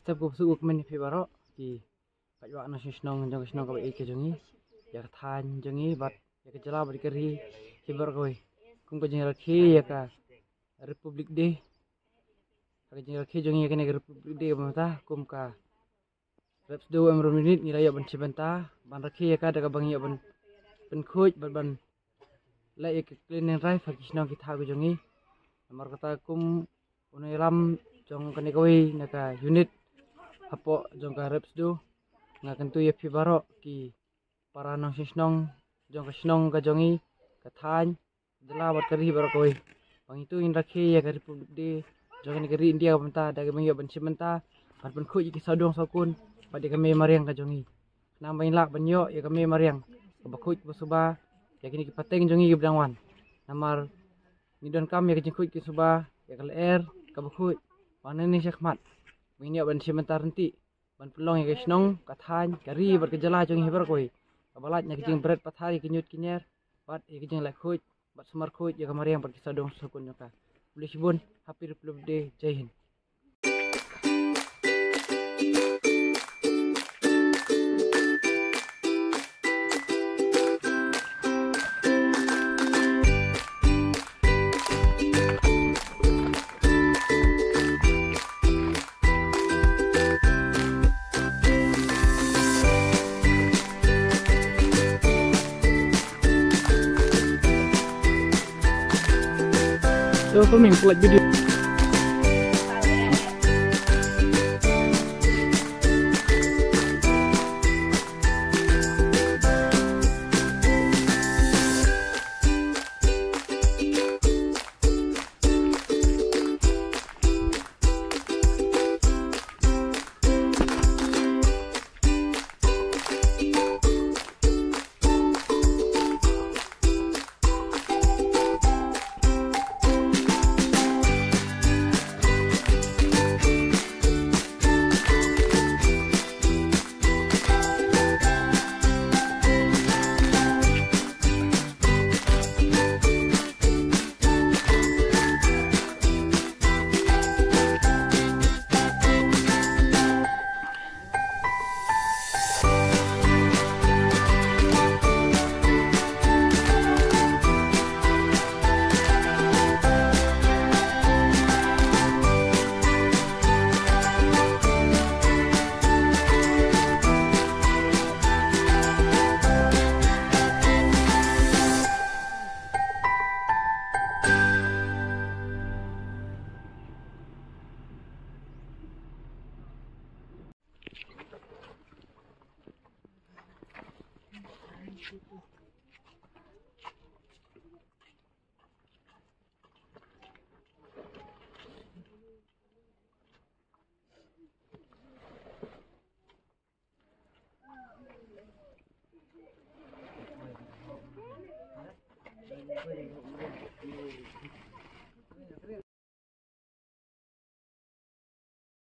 Step ko su ukmen fi baro ki pajwa na shnong jong shnong ka ke jongi ya than jongi bat ya ke jala bat keri fi bar koi kum ko jeng rakhi ya ka Republic Day ka jeng rakhi jongi ya ke Republic Day mata kum ka reps do am minit ni raya ban cibenta ban rakhi ya ka daga bang ya ban khuj ban la ya ke clean and drive ki shnong ki tha ko jongi amar kata kum unai ram jong kene koi naka unit apo jong ka reps do ngakan tu ya fi baro ki para nong shnong jong ka shnong ka jongi ka than jala bat kari baro koi bang itu in rakhi ya ka Republic Day jong ni kari India benta daga bang ya ban cibenta ban khuj ki sadong sakun pada kami mariang ka jongi nambahin lak banyo ya kami mariang ka bakhuj basuba ya kini ki pateng jongi ki bdangwan namar ni don kam ya ki khuj ki suba ya kal air ka bakhuj mana ni syakmat bini ban sementar nanti ban pelong ya kisnong kathan kari bar ke jala jongi bar koi kabalat nya kijing bread pathari kinyut kinyer bat ya kijing lek khuj bat semar khuj ya kamariang bar kisadong sakun nyoka boleh sibun happy Republic Day jai hind. So filming like video.